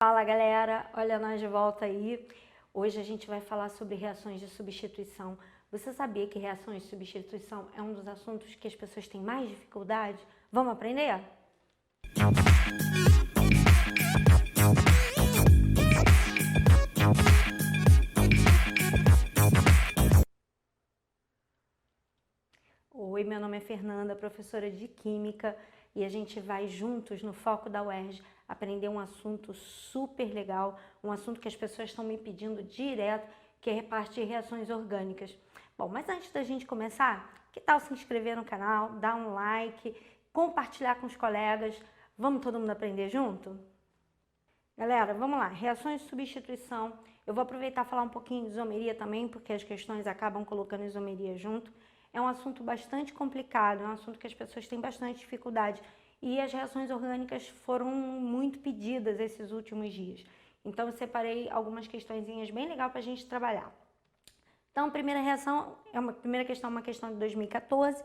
Fala galera, olha nós de volta aí. Hoje a gente vai falar sobre reações de substituição. Você sabia que reações de substituição é um dos assuntos que as pessoas têm mais dificuldade? Vamos aprender? Oi, meu nome é Fernanda, professora de Química, e a gente vai juntos no Foco da UERJ aprender um assunto super legal, um assunto que as pessoas estão me pedindo direto, que é parte de reações orgânicas. Bom, mas antes da gente começar, que tal se inscrever no canal, dar um like, compartilhar com os colegas? Vamos todo mundo aprender junto? Galera, vamos lá, reações de substituição. Eu vou aproveitar e falar um pouquinho de isomeria também, porque as questões acabam colocando isomeria junto. É um assunto bastante complicado, é um assunto que as pessoas têm bastante dificuldade. E as reações orgânicas foram muito pedidas esses últimos dias. Então eu separei algumas questõezinhas bem legais para a gente trabalhar. Então a primeira questão é uma questão de 2014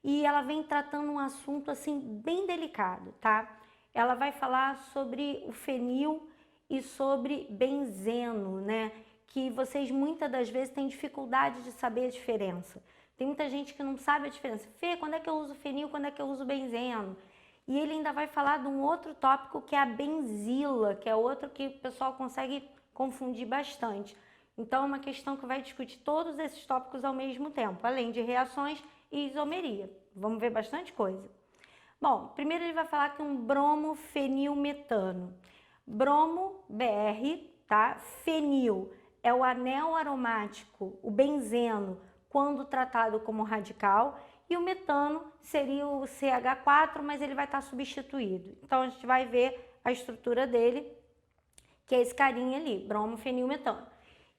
e ela vem tratando um assunto assim bem delicado, tá? Ela vai falar sobre o fenil e sobre benzeno, né? Que vocês muitas das vezes têm dificuldade de saber a diferença. Tem muita gente que não sabe a diferença. Fê, quando é que eu uso fenil, quando é que eu uso benzeno? E ele ainda vai falar de um outro tópico que é a benzila, que é outro que o pessoal consegue confundir bastante. Então é uma questão que vai discutir todos esses tópicos ao mesmo tempo, além de reações e isomeria. Vamos ver bastante coisa. Bom, primeiro ele vai falar que um bromofenilmetano. Bromo, BR, tá? Fenil é o anel aromático, o benzeno, quando tratado como radical, e o metano seria o CH4, mas ele vai estar substituído. Então a gente vai ver a estrutura dele, que é esse carinha ali, bromofenilmetano.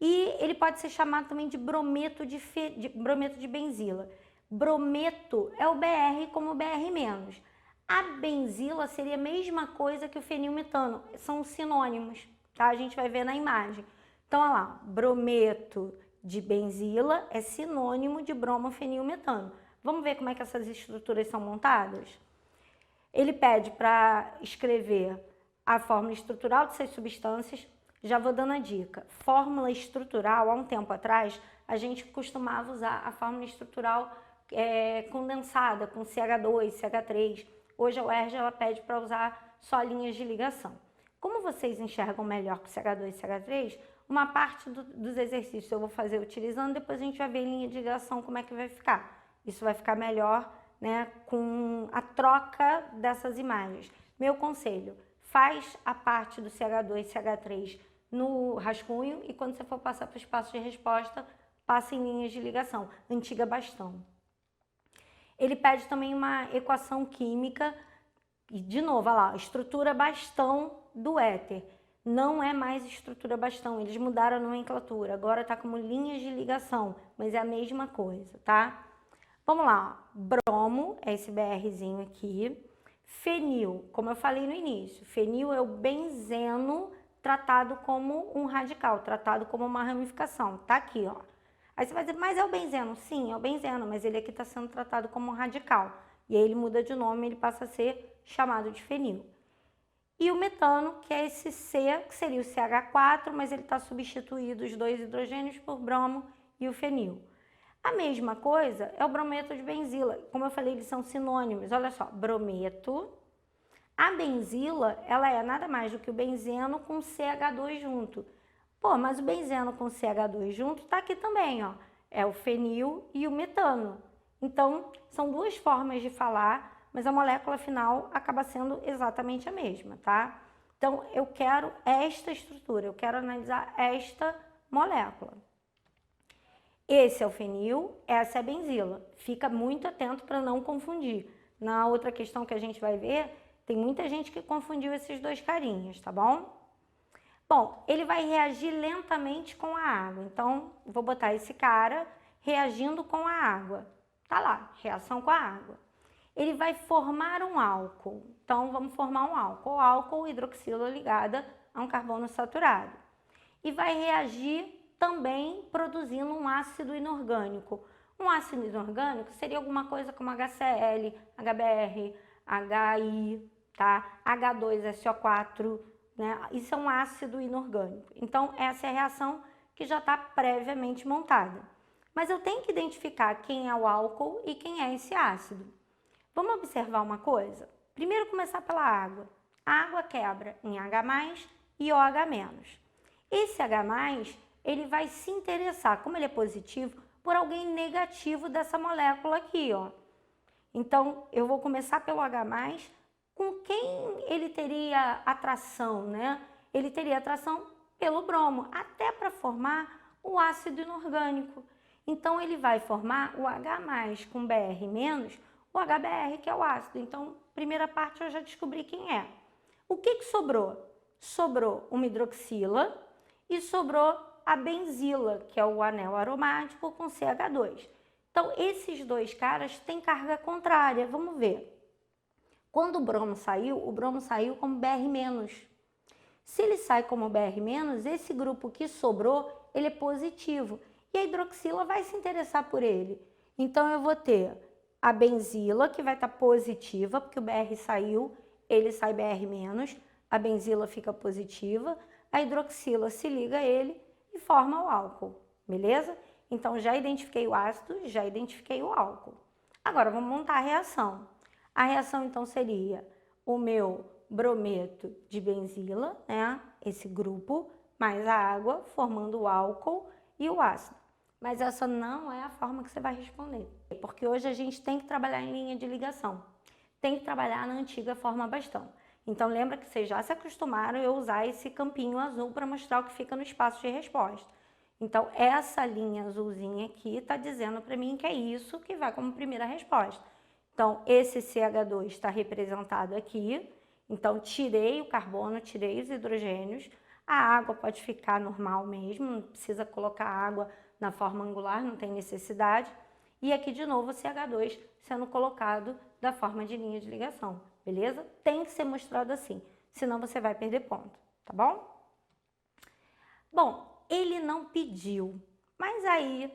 E ele pode ser chamado também de brometo de benzila. Brometo é o BR como BR-. A benzila seria a mesma coisa que o fenilmetano, são sinônimos, tá? A gente vai ver na imagem. Então, olha lá, brometo de benzila é sinônimo de bromofenilmetano. Vamos ver como é que essas estruturas são montadas? Ele pede para escrever a fórmula estrutural dessas substâncias. Já vou dando a dica. Fórmula estrutural, há um tempo atrás, a gente costumava usar a fórmula estrutural condensada, com CH2, CH3. Hoje a UERJ ela pede para usar só linhas de ligação. Como vocês enxergam melhor com CH2 e CH3, uma parte dos exercícios eu vou fazer utilizando, depois a gente vai ver em linha de ligação como é que vai ficar. Isso vai ficar melhor, né, com a troca dessas imagens. Meu conselho, faz a parte do CH2 e CH3 no rascunho e quando você for passar para o espaço de resposta, passa em linhas de ligação, antiga bastão. Ele pede também uma equação química, e de novo, olha lá, estrutura bastão do éter. Não é mais estrutura bastão, eles mudaram a nomenclatura, agora está como linhas de ligação, mas é a mesma coisa, tá? Vamos lá, bromo, é esse BRzinho aqui. Fenil, como eu falei no início, fenil é o benzeno tratado como um radical, tratado como uma ramificação, tá aqui, ó. Aí você vai dizer, mas é o benzeno? Sim, é o benzeno, mas ele aqui está sendo tratado como um radical. E aí ele muda de nome, ele passa a ser chamado de fenil. E o metano, que é esse C, que seria o CH4, mas ele está substituído os dois hidrogênios por bromo e o fenil. A mesma coisa é o brometo de benzila. Como eu falei, eles são sinônimos. Olha só, brometo. A benzila, ela é nada mais do que o benzeno com CH2 junto. Pô, mas o benzeno com CH2 junto tá aqui também, ó. É o fenil e o metano. Então, são duas formas de falar, mas a molécula final acaba sendo exatamente a mesma, tá? Então, eu quero esta estrutura, eu quero analisar esta molécula. Esse é o fenil, essa é a benzila. Fica muito atento para não confundir. Na outra questão que a gente vai ver, tem muita gente que confundiu esses dois carinhas, tá bom? Bom, ele vai reagir lentamente com a água. Então, vou botar esse cara reagindo com a água. Tá lá, reação com a água. Ele vai formar um álcool. Então, vamos formar um álcool. O álcool, hidroxila ligada a um carbono saturado. E vai reagir também produzindo um ácido inorgânico. Um ácido inorgânico seria alguma coisa como HCl, HBr, HI, tá? H2SO4. né? Isso é um ácido inorgânico. Então, essa é a reação que já está previamente montada. Mas eu tenho que identificar quem é o álcool e quem é esse ácido. Vamos observar uma coisa? Primeiro começar pela água. A água quebra em H+, e OH-. Esse H+, ele vai se interessar, como ele é positivo, por alguém negativo dessa molécula aqui, ó. Então, eu vou começar pelo H+, com quem ele teria atração, né? Ele teria atração pelo bromo, até para formar o ácido inorgânico. Então, ele vai formar o H+ com Br-, o HBr, que é o ácido. Então, primeira parte eu já descobri quem é. O que sobrou? Sobrou uma hidroxila e sobrou a benzila, que é o anel aromático com CH2. Então, esses dois caras têm carga contrária. Vamos ver. Quando o bromo saiu como Br-. Se ele sai como Br-, esse grupo que sobrou, ele é positivo. E a hidroxila vai se interessar por ele. Então, eu vou ter a benzila, que vai estar positiva, porque o Br saiu, ele sai Br-, a benzila fica positiva, a hidroxila se liga a ele e forma o álcool, beleza? Então, já identifiquei o ácido, já identifiquei o álcool. Agora, vamos montar a reação. A reação, então, seria o meu brometo de benzila, né? Esse grupo, mais a água, formando o álcool e o ácido. Mas essa não é a forma que você vai responder, porque hoje a gente tem que trabalhar em linha de ligação. Tem que trabalhar na antiga forma bastão. Então, lembra que vocês já se acostumaram a usar esse campinho azul para mostrar o que fica no espaço de resposta. Então, essa linha azulzinha aqui está dizendo para mim que é isso que vai como primeira resposta. Então, esse CH2 está representado aqui. Então, tirei o carbono, tirei os hidrogênios. A água pode ficar normal mesmo, não precisa colocar água na forma angular, não tem necessidade. E aqui, de novo, o CH2 sendo colocado da forma de linha de ligação, beleza? Tem que ser mostrado assim, senão você vai perder ponto, tá bom? Bom, ele não pediu, mas aí,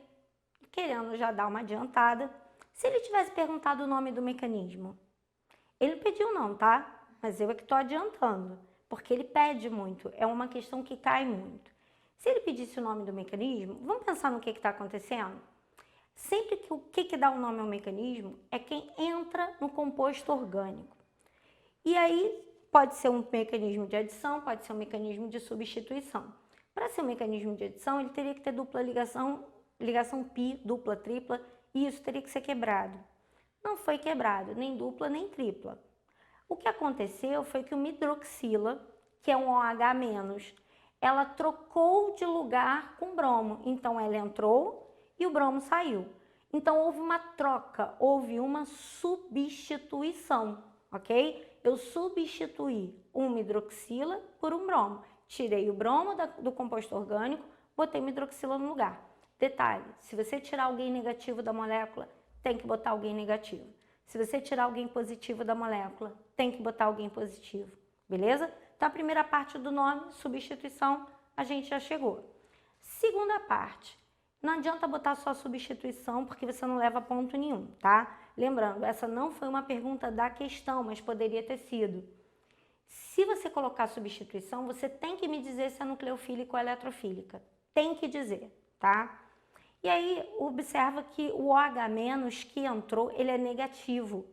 querendo já dar uma adiantada, se ele tivesse perguntado o nome do mecanismo, ele pediu não, tá? Mas eu é que estou adiantando, porque ele pede muito, é uma questão que cai muito. Se ele pedisse o nome do mecanismo, vamos pensar no que está acontecendo? Sempre que o que dá o nome ao mecanismo é quem entra no composto orgânico. E aí pode ser um mecanismo de adição, pode ser um mecanismo de substituição. Para ser um mecanismo de adição, ele teria que ter dupla ligação pi, dupla, tripla, e isso teria que ser quebrado. Não foi quebrado, nem dupla, nem tripla. O que aconteceu foi que uma hidroxila, que é um OH-, ela trocou de lugar com o bromo. Então, ela entrou e o bromo saiu. Então, houve uma troca, houve uma substituição, ok? Eu substituí uma hidroxila por um bromo. Tirei o bromo do composto orgânico, botei uma hidroxila no lugar. Detalhe, se você tirar alguém negativo da molécula, tem que botar alguém negativo. Se você tirar alguém positivo da molécula, tem que botar alguém positivo, beleza? Então, a primeira parte do nome, substituição, a gente já chegou. Segunda parte, não adianta botar só substituição, porque você não leva ponto nenhum, tá? Lembrando, essa não foi uma pergunta da questão, mas poderia ter sido. Se você colocar substituição, você tem que me dizer se é nucleofílica ou eletrofílica. Tem que dizer, tá? E aí, observa que o OH- que entrou, ele é negativo.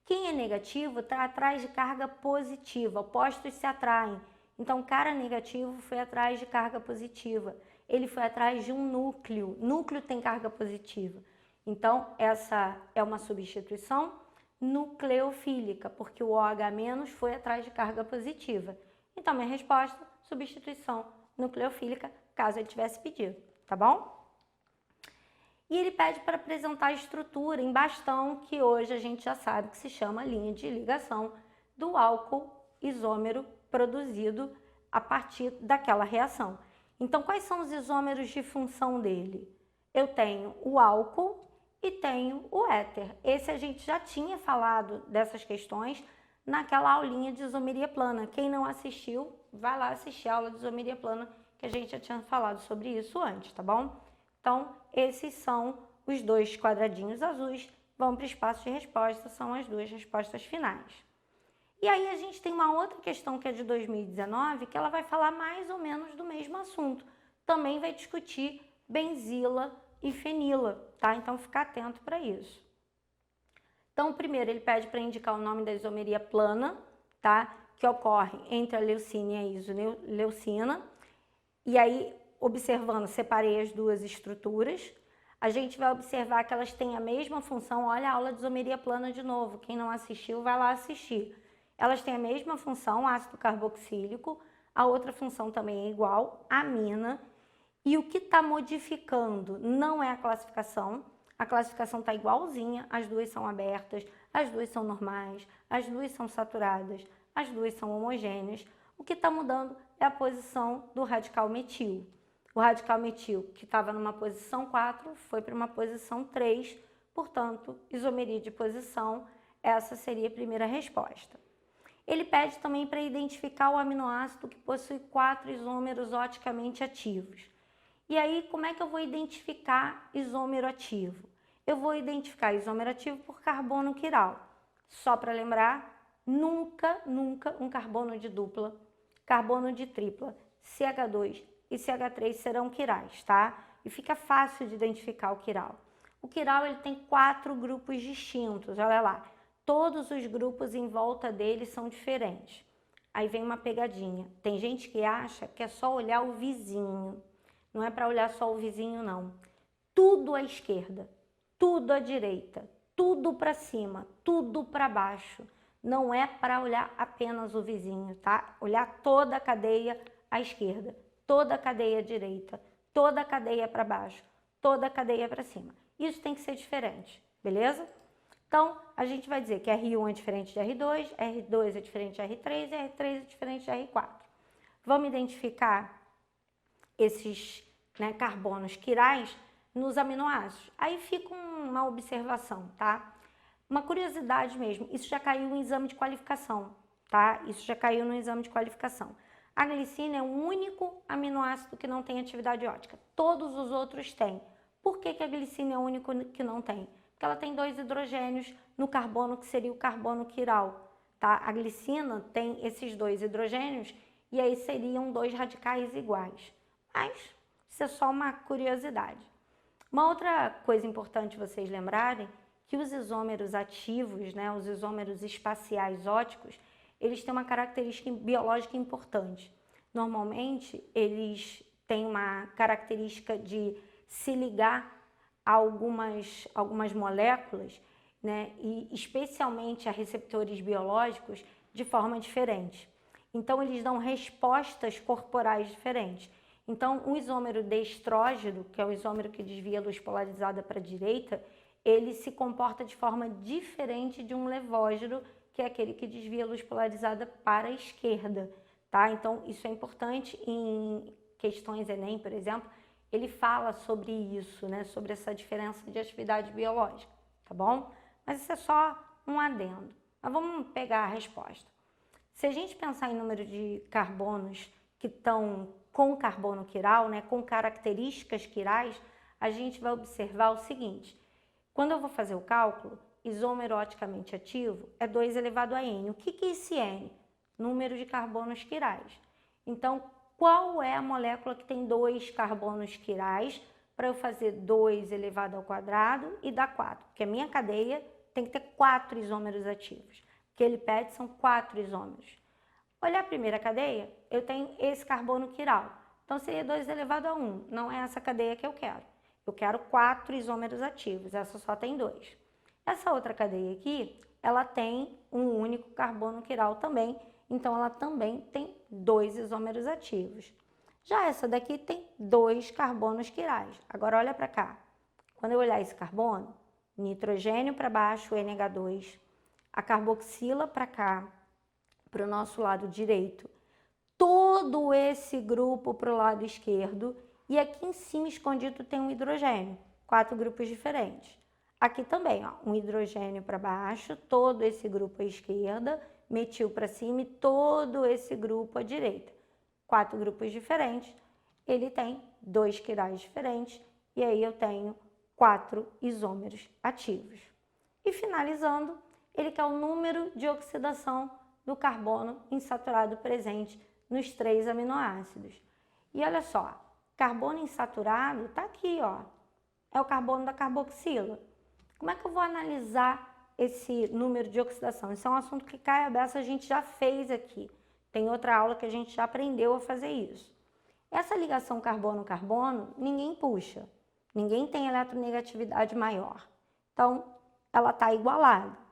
Quem é negativo está atrás de carga positiva, opostos se atraem. Então, cara negativo foi atrás de carga positiva. Ele foi atrás de um núcleo. Núcleo tem carga positiva. Então, essa é uma substituição nucleofílica, porque o OH- foi atrás de carga positiva. Então, minha resposta, substituição nucleofílica, caso ele tivesse pedido, tá bom? E ele pede para apresentar a estrutura em bastão, que hoje a gente já sabe que se chama linha de ligação do álcool isômero produzido a partir daquela reação. Então, quais são os isômeros de função dele? Eu tenho o álcool e tenho o éter. Esse a gente já tinha falado dessas questões naquela aulinha de isomeria plana. Quem não assistiu, vai lá assistir a aula de isomeria plana, que a gente já tinha falado sobre isso antes, tá bom? Então, esses são os dois quadradinhos azuis, vão para o espaço de resposta, são as duas respostas finais. E aí a gente tem uma outra questão que é de 2019, que ela vai falar mais ou menos do mesmo assunto. Também vai discutir benzila e fenila, tá? Então fica atento para isso. Então, primeiro ele pede para indicar o nome da isomeria plana, tá? Que ocorre entre a leucina e a isoleucina. E aí, observando, separei as duas estruturas. A gente vai observar que elas têm a mesma função. Olha a aula de isomeria plana de novo. Quem não assistiu, vai lá assistir. Elas têm a mesma função, ácido carboxílico. A outra função também é igual, amina. E o que está modificando não é a classificação está igualzinha, as duas são abertas, as duas são normais, as duas são saturadas, as duas são homogêneas. O que está mudando é a posição do radical metil. O radical metil, que estava numa posição 4, foi para uma posição 3, portanto, isomeria de posição, essa seria a primeira resposta. Ele pede também para identificar o aminoácido que possui 4 isômeros oticamente ativos. E aí, como é que eu vou identificar isômero ativo? Eu vou identificar isômero ativo por carbono quiral. Só para lembrar, nunca um carbono de dupla, carbono de tripla, CH2 e CH3 serão quirais, tá? E fica fácil de identificar o quiral. O quiral ele tem 4 grupos distintos, olha lá. Todos os grupos em volta dele são diferentes. Aí vem uma pegadinha. Tem gente que acha que é só olhar o vizinho. Não é para olhar só o vizinho, não. Tudo à esquerda, tudo à direita, tudo para cima, tudo para baixo. Não é para olhar apenas o vizinho, tá? Olhar toda a cadeia à esquerda, toda a cadeia à direita, toda a cadeia para baixo, toda a cadeia para cima. Isso tem que ser diferente, beleza? Então, a gente vai dizer que R1 é diferente de R2, R2 é diferente de R3 e R3 é diferente de R4. Vamos identificar esses carbonos quirais nos aminoácidos. Aí fica uma observação, tá? Uma curiosidade mesmo, isso já caiu em exame de qualificação, tá? Isso já caiu no exame de qualificação. A glicina é o único aminoácido que não tem atividade ótica. Todos os outros têm. Por que a glicina é o único que não tem? Porque ela tem 2 hidrogênios no carbono, que seria o carbono quiral, tá? A glicina tem esses 2 hidrogênios e aí seriam 2 radicais iguais. Mas isso é só uma curiosidade. Uma outra coisa importante vocês lembrarem, que os isômeros ativos, os isômeros espaciais óticos, eles têm uma característica biológica importante. Normalmente, eles têm uma característica de se ligar a algumas moléculas, e especialmente a receptores biológicos, de forma diferente. Então, eles dão respostas corporais diferentes. Então, o isômero destrógeno, que é o isômero que desvia a luz polarizada para a direita, ele se comporta de forma diferente de um levógeno, que é aquele que desvia a luz polarizada para a esquerda, tá? Então, isso é importante em questões Enem, por exemplo, ele fala sobre isso, sobre essa diferença de atividade biológica, tá bom? Mas isso é só um adendo. Mas vamos pegar a resposta. Se a gente pensar em número de carbonos que estão com carbono quiral, com características quirais, a gente vai observar o seguinte. Quando eu vou fazer o cálculo, isômero oticamente ativo é 2 elevado a N. O que é esse N? Número de carbonos quirais. Então, qual é a molécula que tem 2 carbonos quirais para eu fazer 2 elevado ao quadrado e dar 4? Porque a minha cadeia tem que ter 4 isômeros ativos. O que ele pede são 4 isômeros. Olha a primeira cadeia, eu tenho esse carbono quiral. Então, seria 2 elevado a 1. Não é essa cadeia que eu quero. Eu quero 4 isômeros ativos, essa só tem 2. Essa outra cadeia aqui, ela tem um único carbono quiral também, então ela também tem 2 isômeros ativos. Já essa daqui tem 2 carbonos quirais. Agora olha para cá. Quando eu olhar esse carbono, nitrogênio para baixo, NH2, a carboxila para cá, para o nosso lado direito, todo esse grupo para o lado esquerdo, e aqui em cima escondido tem um hidrogênio, 4 grupos diferentes. Aqui também, um hidrogênio para baixo, todo esse grupo à esquerda, metil para cima e todo esse grupo à direita. 4 grupos diferentes, ele tem 2 quirais diferentes, e aí eu tenho 4 isômeros ativos. E finalizando, ele quer o número de oxidação do carbono insaturado presente nos 3 aminoácidos. E olha só, carbono insaturado está aqui, ó, é o carbono da carboxila. Como é que eu vou analisar esse número de oxidação? Isso é um assunto que cai a beça, a gente já fez aqui. Tem outra aula que a gente já aprendeu a fazer isso. Essa ligação carbono-carbono, ninguém puxa. Ninguém tem eletronegatividade maior. Então, ela está igualada.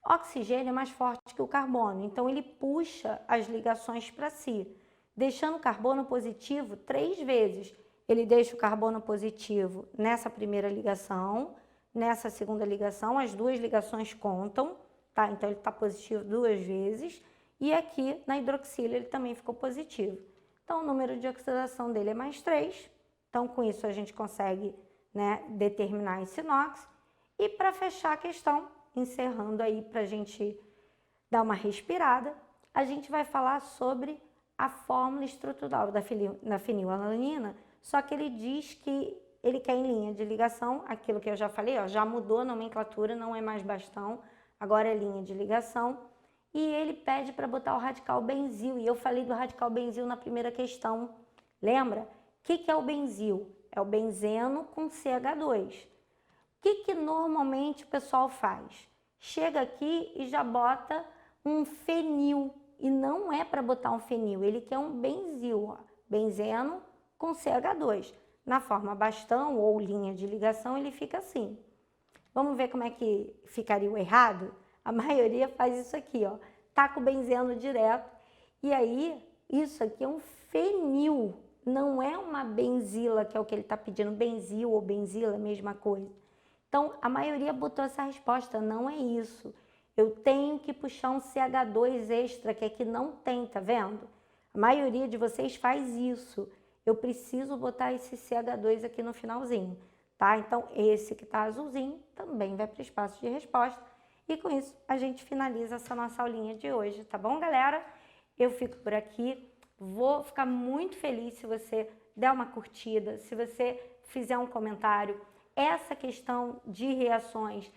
O oxigênio é mais forte que o carbono, então ele puxa as ligações para si, deixando o carbono positivo 3 vezes. Ele deixa o carbono positivo nessa primeira ligação, nessa segunda ligação, as 2 ligações contam, tá? Então ele está positivo 2 vezes, e aqui na hidroxila ele também ficou positivo. Então o número de oxidação dele é mais 3, então com isso a gente consegue, né, determinar esse NOx. E para fechar a questão, encerrando aí para a gente dar uma respirada, a gente vai falar sobre a fórmula estrutural da fenilalanina, só que ele diz que ele quer em linha de ligação, aquilo que eu já falei, ó, já mudou a nomenclatura, não é mais bastão, agora é linha de ligação, e ele pede para botar o radical benzil, e eu falei do radical benzil na primeira questão, lembra? O que é o benzil? É o benzeno com CH2. O que normalmente o pessoal faz? Chega aqui e já bota um fenil, e não é para botar um fenil, ele quer um benzil, ó, benzeno com CH2. Na forma bastão ou linha de ligação, ele fica assim. Vamos ver como é que ficaria o errado? A maioria faz isso aqui, ó, taca o benzeno direto, e aí isso aqui é um fenil, não é uma benzila, que é o que ele está pedindo, benzil ou benzila, mesma coisa. Então, a maioria botou essa resposta, não é isso. Eu tenho que puxar um CH2 extra, que aqui não tem, tá vendo? A maioria de vocês faz isso. Eu preciso botar esse CH2 aqui no finalzinho, tá? Então, esse que tá azulzinho também vai para o espaço de resposta. E com isso, a gente finaliza essa nossa aulinha de hoje, tá bom, galera? Eu fico por aqui. Vou ficar muito feliz se você der uma curtida, se você fizer um comentário. Essa questão de reações,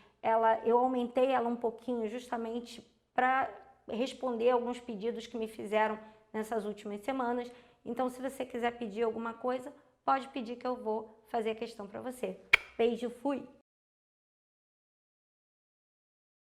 eu aumentei ela um pouquinho justamente para responder alguns pedidos que me fizeram nessas últimas semanas. Então, se você quiser pedir alguma coisa, pode pedir que eu vou fazer a questão para você. Beijo, fui!